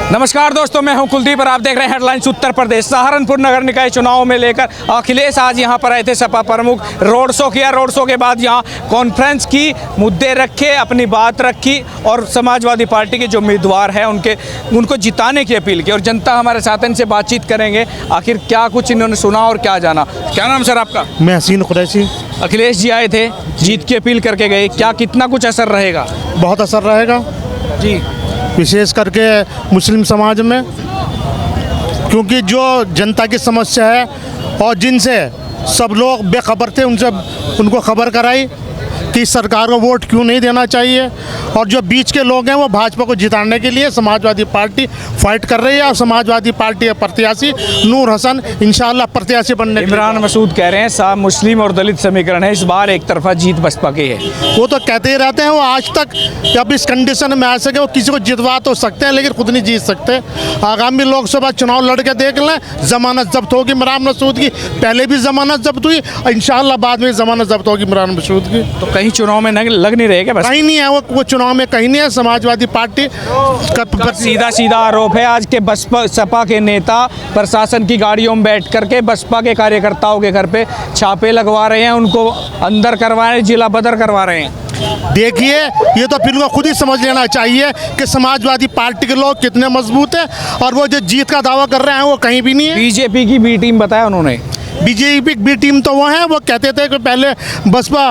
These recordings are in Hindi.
नमस्कार दोस्तों, मैं हूं कुलदीप और आप देख रहे हैं हेडलाइंस। उत्तर प्रदेश सहारनपुर नगर निकाय चुनाव में लेकर अखिलेश आज यहां पर आए थे। सपा प्रमुख रोड शो किया, रोड शो के बाद यहां कॉन्फ्रेंस की, मुद्दे रखे, अपनी बात रखी और समाजवादी पार्टी के जो उम्मीदवार हैं उनको जिताने की अपील की। और जनता हमारे साथ है, इनसे बातचीत करेंगे आखिर क्या कुछ इन्होंने सुना और क्या जाना। क्या नाम सर आपका? मैं हसीन कुरैशी। अखिलेश जी आए थे, जीत की अपील करके गए, क्या कितना कुछ असर रहेगा? बहुत असर रहेगा जी, विशेष करके मुस्लिम समाज में, क्योंकि जो जनता की समस्या है और जिनसे सब लोग बेखबर थे उनको खबर कराई कि सरकार को वोट क्यों नहीं देना चाहिए। और जो बीच के लोग हैं वो भाजपा को जिताने के लिए समाजवादी पार्टी फाइट कर रही है। और समाजवादी पार्टी के प्रत्याशी नूर हसन इंशाल्लाह प्रत्याशी बनने। इमरान मसूद कह रहे हैं साहब मुस्लिम और दलित समीकरण है, इस बार एक तरफा जीत बसपा की है। वो तो कहते ही रहते हैं, वो आज तक अब इस कंडीशन में आ सके, वो किसी को जितवा तो सकते हैं लेकिन खुद नहीं जीत सकते। आगामी लोकसभा चुनाव लड़के देख लें, जमानत जब्त होगी इमरान मसूद की। पहले भी जमानत जब्त हुई, इंशाल्लाह बाद में जमानत जब्त होगी इमरान मसूद की। तो कहीं चुनाव में लग नहीं रहे क्या? बस कहीं नहीं है, वो चुनाव में कहीं नहीं है। समाजवादी पार्टी का सीधा आरोप है आज के बसपा सपा के नेता प्रशासन की गाड़ियों में बैठ करके बसपा के कार्यकर्ताओं के घर पे छापे लगवा रहे हैं, उनको अंदर करवा रहे हैं, जिला बदर करवा रहे हैं। देखिए, ये तो फिर उनको खुद ही समझ लेना चाहिए कि समाजवादी पार्टी के लोग कितने मजबूत हैं और वो जो जीत का दावा कर रहे हैं वो कहीं भी नहीं है। बीजेपी की बी टीम बताया उन्होंने। बीजेपी की बी टीम तो वो है, वो कहते थे कि पहले बसपा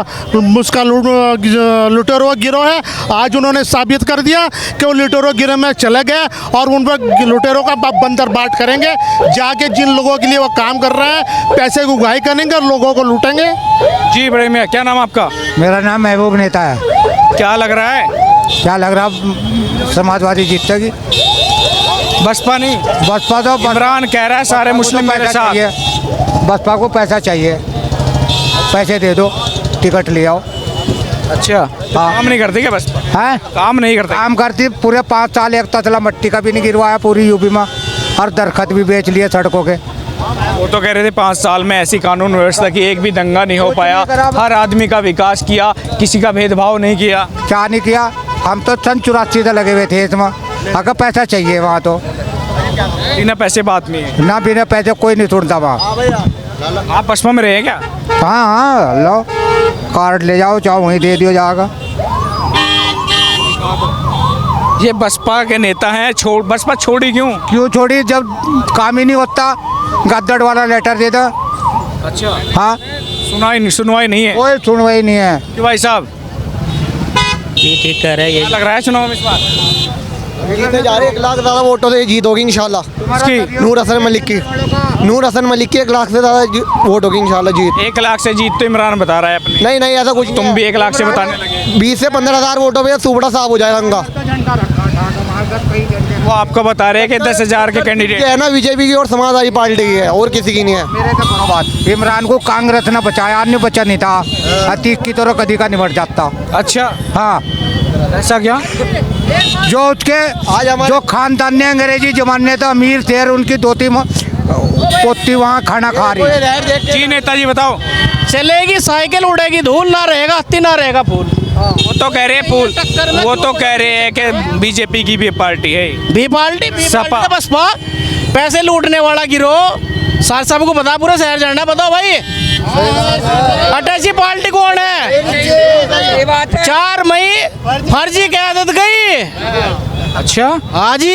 उसका लुटेरो गिरोह है। आज उन्होंने साबित कर दिया कि वो लुटेरो गिरोह में चले गए और उन पर लुटेरों का बंदर बाट करेंगे। जाके जिन लोगों के लिए वो काम कर रहे हैं पैसे की उगाही करेंगे और लोगों को लूटेंगे। जी बड़े मियाँ, क्या नाम आपका? मेरा नाम महबूब नेता है। क्या लग रहा है? क्या लग रहा, समाजवादी जीतेगी। बसपा नहीं, बसपा तो इमरान कह रहा है सारे मुस्लिम मेरे साथ। बसपा को पैसा चाहिए, पैसे दे दो, टिकट ले आओ। अच्छा, काम नहीं करती क्या बसपा? हैं, काम नहीं करते? काम करती पूरे 5 साल, एक तसला मट्टी का भी नहीं गिरवाया पूरी यूपी में, और दरखत भी बेच लिए सड़कों के। वो तो कह रहे थे 5 साल में ऐसी कानून व्यवस्था की एक भी दंगा नहीं हो पाया, हर आदमी का विकास किया, किसी का भेदभाव नहीं किया। क्या नहीं किया? हम तो सन 84 से लगे हुए थे इसमें। अगर पैसा चाहिए वहाँ तो बिना पैसे बात नहीं है ना, बिना पैसे कोई नहीं छोड़ता वहाँ। आप बसपा में रहे क्या? हाँ हाँ, लो कार्ड ले जाओ, चाहो वहीं दे दिया जाएगा। ये बसपा के नेता हैं, बसपा छोड़ी क्यों छोड़ी? जब काम ही नहीं होता, गद्दड़ वाला लेटर दे दो। अच्छा, हाँ, सुनवाई नहीं है, कोई सुनवाई नहीं है। क्यों भाई साहब? जी ठीक कह रहे हैं। ये लग रहा है चुनाव में इस बार जीतने जा रहे 1 लाख ज़्यादा वोटों से जीत होगी इंशाल्लाह। नूर हसन मलिक की 1 लाख से ज़्यादा वोट होगी इंशाल्लाह जीत। 1 लाख से जीत तो इमरान बता रहा है अपनी। नहीं ऐसा कुछ तुम भी 1 लाख से बताने लगे। 20 से 15 हज़ार वोटों पे सुबड़ा साफ हो जाएगा उनका। वो आपको बता रहे हैं कि 10,000 के कैंडिडेट है ना, बीजेपी की और समाजवादी पार्टी की है और किसी की नहीं है। मेरे तो सुनो बात, इमरान को कांग्रेस ने बचाया, अन्य बचा नहीं था। अतीक की तरह कभी का निमट जाता। अच्छा, हाँ, ऐसा क्या? जो उसके जो खानदान ने अंग्रेजी जमाने तो अमीर थे, उनकी दोती पोती वहाँ खाना खा रही। जी नेताजी बताओ। चलेगी साइकिल, उड़ेगी धूल, ना रहेगा हत्ती ना रहेगा फूल। वो तो कह रहे हैं वो तो कह रहे हैं कि बीजेपी की भी पार्टी है। B party Sapa. बसपा पैसे लूटने वाला गिरोह सार साहब को बता, पूरा शहर जानना। बताओ भाई, अटैची पार्टी कौन है? 4 मई फर्जी क़यादत गई। अच्छा, हाँ जी,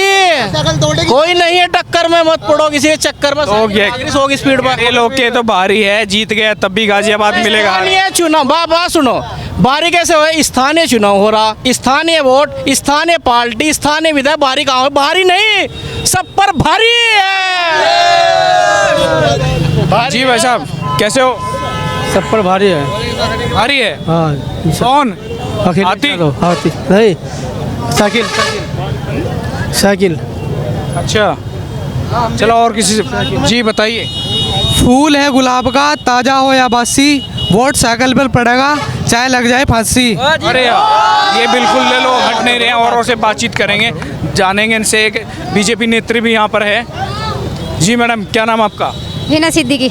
कोई नहीं है टक्कर में, मत पड़ो किसी के चक्कर में। 100 की स्पीड पर ये लोग के तो भारी है, जीत गया तब भी गाजियाबाद मिलेगा। स्थानीय चुनाव, बात सुनो, बारी कैसे हो? स्थानीय चुनाव हो रहा, स्थानीय वोट, स्थानीय पार्टी, स्थानीय विधायक, बारी कहाँ हो? भारी नहीं, सब पर भारी है। जी भाई साहब कैसे हो? सब पर भारी है। भारी है? हाँ, कौन? हाथी नहीं, साइकिल। अच्छा, चलो और किसी से। जी बताइए। फूल है गुलाब का, ताजा हो या बासी, वोट साइकिल पर पड़ेगा, चाहे लग जाए फांसी। अरे यार, ये बिल्कुल ले लो, हट नहीं रहे हैं। औरों से बातचीत करेंगे, जानेंगे इनसे। एक बीजेपी नेत्री भी यहाँ पर है। जी मैडम, क्या नाम आपका? जीना सिद्दीकी।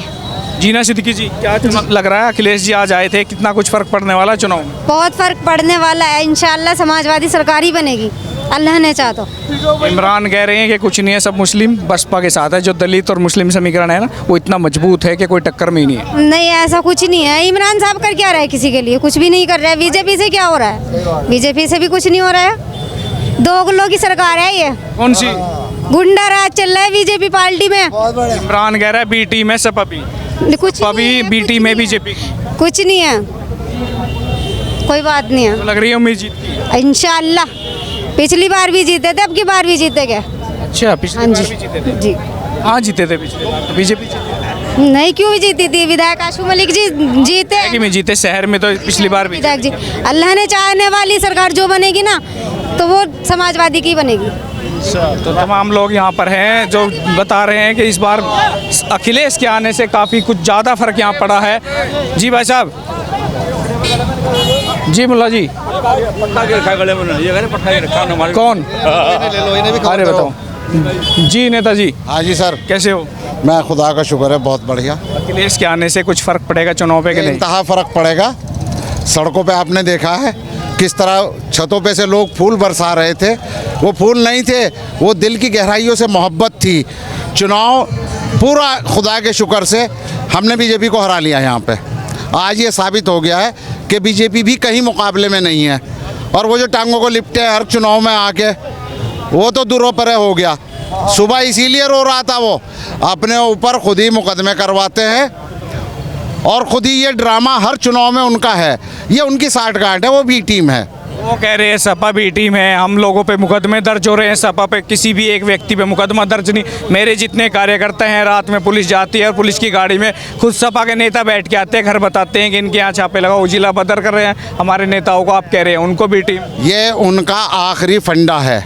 जीना सिद्दीकी जी, क्या लग रहा है अखिलेश जी आज आए थे, कितना कुछ फर्क पड़ने वाला है चुनाव में? बहुत फर्क पड़ने वाला है, इंशाल्लाह समाजवादी सरकार ही बनेगी। अल्लाह ने चाहा तो। इमरान कह रहे हैं कि कुछ नहीं है, सब मुस्लिम बसपा के साथ है। जो दलित और मुस्लिम समीकरण है ना, वो इतना मजबूत है कि कोई टक्कर में ही नहीं है। नहीं, ऐसा कुछ नहीं है। इमरान साहब कर क्या रहा है? किसी के लिए कुछ भी नहीं कर रहा है। बीजेपी से क्या हो रहा है? बीजेपी से भी कुछ नहीं हो रहा है। दोगलों की सरकार है ये। कौन सी? गुंडा राज चल रहा है बीजेपी पार्टी में। इमरान कह रहा है बी टीम है सपा भी, कुछ अभी बी टीम है बीजेपी। कुछ नहीं है, कोई बात नहीं है। लग रही है उम्मीद जीत की। इंशाल्लाह। पिछली बार भी जीते थे, अब की बार भी जीतेंगे। अच्छा, पिछली हाँ बार जी भी जीते थे। जी। हाँ जीते थे पिछली बार तो बीजेपी जीते नहीं, क्यों भी जीती थी? विधायक आशू मलिक जी जीते। कि में जीते, शहर में तो पिछली बार भी। विधायक जी, अल्लाह ने चाहने वाली सरकार जो बनेगी ना, तो वो समाजवादी की बनेगी। तो तमाम लोग यहाँ पर हैं जो बता रहे हैं कि इस बार अखिलेश के आने से काफ़ी कुछ ज़्यादा फर्क यहाँ पड़ा है। जी भाई साहब, जी मुल्ला जी, कौन? अरे बताओ जी नेताजी। हाँ जी सर, कैसे हो? मैं खुदा का शुक्र है, बहुत बढ़िया। अखिलेश के आने से कुछ फर्क पड़ेगा चुनाव पे कि नहीं? इंतहा फ़र्क पड़ेगा। सड़कों पे आपने देखा है किस तरह छतों पे से लोग फूल बरसा रहे थे। वो फूल नहीं थे, वो दिल की गहराइयों से मोहब्बत थी। चुनाव पूरा खुदा के शुक्र से हमने बीजेपी को हरा लिया यहाँ पे। आज ये साबित हो गया है कि बीजेपी भी कहीं मुकाबले में नहीं है। और वो जो टांगों को लिपटे हर चुनाव में आके, वो तो दूरों पर हो गया। सुबह इसीलिए रो रहा था, वो अपने ऊपर खुद ही मुकदमे करवाते हैं और खुद ही ये ड्रामा हर चुनाव में उनका है। ये उनकी साठगांठ है, वो बी टीम है। वो कह रहे हैं सपा बी टीम है, हम लोगों पे मुकदमे दर्ज हो रहे हैं। सपा पे किसी भी एक व्यक्ति पे मुकदमा दर्ज नहीं। मेरे जितने कार्यकर्ता हैं, रात में पुलिस जाती है और पुलिस की गाड़ी में खुद सपा के नेता बैठ के आते हैं, घर बताते हैं कि इनके यहाँ छापे लगाओ, उजिला बदर कर रहे हैं हमारे नेताओं को। आप कह रहे हैं उनको बी टीम? ये उनका आखिरी फंडा है।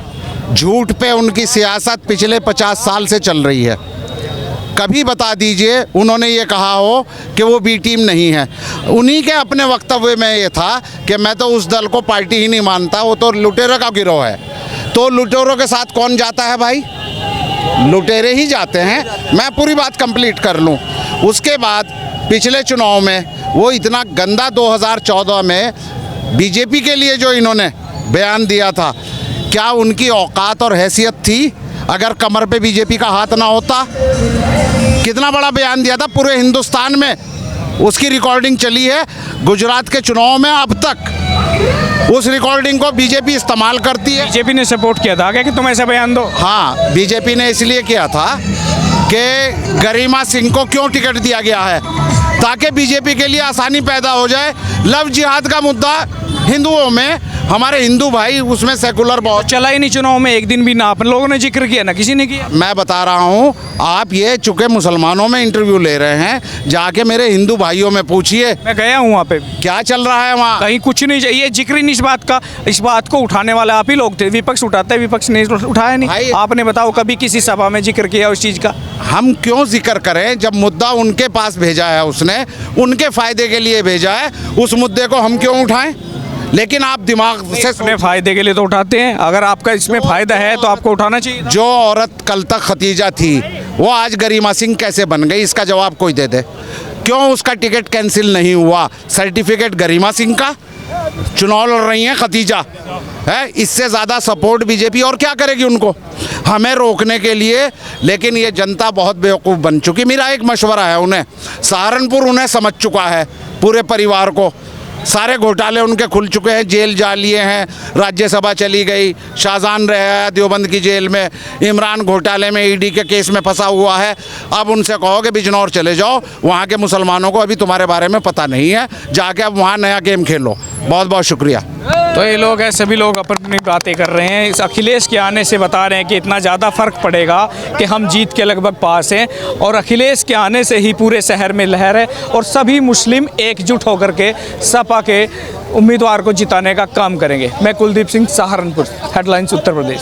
झूठ पे उनकी सियासत पिछले 50 साल से चल रही है। कभी बता दीजिए उन्होंने ये कहा हो कि वो बी टीम नहीं है। उन्हीं के अपने वक्तव्य में ये था कि मैं तो उस दल को पार्टी ही नहीं मानता, वो तो लुटेरों का गिरोह है। तो लुटेरों के साथ कौन जाता है भाई? लुटेरे ही जाते हैं। मैं पूरी बात कंप्लीट कर लूँ। उसके बाद पिछले चुनाव में वो इतना गंदा 2014 में बीजेपी के लिए जो इन्होंने बयान दिया था, क्या उनकी औकात और हैसियत थी अगर कमर पे बीजेपी का हाथ ना होता? कितना बड़ा बयान दिया था, पूरे हिंदुस्तान में उसकी रिकॉर्डिंग चली है। गुजरात के चुनाव में अब तक उस रिकॉर्डिंग को बीजेपी इस्तेमाल करती है। बीजेपी ने सपोर्ट किया था क्या कि तुम ऐसा बयान दो? हाँ, बीजेपी ने इसलिए किया था कि गरिमा सिंह को क्यों टिकट दिया गया है, ताकि बीजेपी के लिए आसानी पैदा हो जाए। लव जिहाद का मुद्दा हिंदुओं में, हमारे हिंदू भाई उसमें सेकुलर बहुत चला ही नहीं चुनाव में, एक दिन भी ना अपन लोगों ने जिक्र किया ना किसी ने किया। मैं बता रहा हूँ, आप ये चुके मुसलमानों में इंटरव्यू ले रहे हैं, जाके मेरे हिंदू भाइयों में पूछिए। मैं गया हूँ वहाँ पे, क्या चल रहा है वहाँ? कहीं कुछ नहीं चाहिए, जिक्र ही नहीं इस बात का। इस बात को उठाने वाले आप ही लोग थे। विपक्ष उठाते, विपक्ष ने उठाया नहीं। आपने बताओ कभी किसी सभा में जिक्र किया उस चीज़ का? हम क्यों जिक्र करें जब मुद्दा उनके पास भेजा है, उसने उनके फायदे के लिए भेजा है, उस मुद्दे को हम क्यों उठाएं? लेकिन आप दिमाग से अपने फायदे के लिए तो उठाते हैं। अगर आपका इसमें फायदा है तो आपको उठाना चाहिए। जो औरत कल तक खतीजा थी, वो आज गरिमा सिंह कैसे बन गई? इसका जवाब कोई दे दे। क्यों उसका टिकट कैंसिल नहीं हुआ? सर्टिफिकेट गरिमा सिंह का, चुनाव लड़ रही हैं खतीजा है। इससे ज़्यादा सपोर्ट बीजेपी और क्या करेगी उनको, हमें रोकने के लिए। लेकिन ये जनता बहुत बेवकूफ़ बन चुकी। मेरा एक मशवरा है उन्हें, सहारनपुर उन्हें समझ चुका है, पूरे परिवार को। सारे घोटाले उनके खुल चुके हैं, जेल जा लिए हैं, राज्यसभा चली गई, शाहजहान रहा देवबंद की जेल में, इमरान घोटाले में ईडी के केस में फंसा हुआ है। अब उनसे कहो कि बिजनौर चले जाओ, वहाँ के मुसलमानों को अभी तुम्हारे बारे में पता नहीं है, जाके अब वहाँ नया गेम खेलो। बहुत बहुत शुक्रिया। तो ये लोग हैं, सभी लोग अपनी बातें कर रहे हैं। इस अखिलेश के आने से बता रहे हैं कि इतना ज़्यादा फ़र्क पड़ेगा कि हम जीत के लगभग पास हैं, और अखिलेश के आने से ही पूरे शहर में लहर है और सभी मुस्लिम एकजुट होकर के सपा के उम्मीदवार को जिताने का काम करेंगे। मैं कुलदीप सिंह, सहारनपुर, हेडलाइंस उत्तर प्रदेश।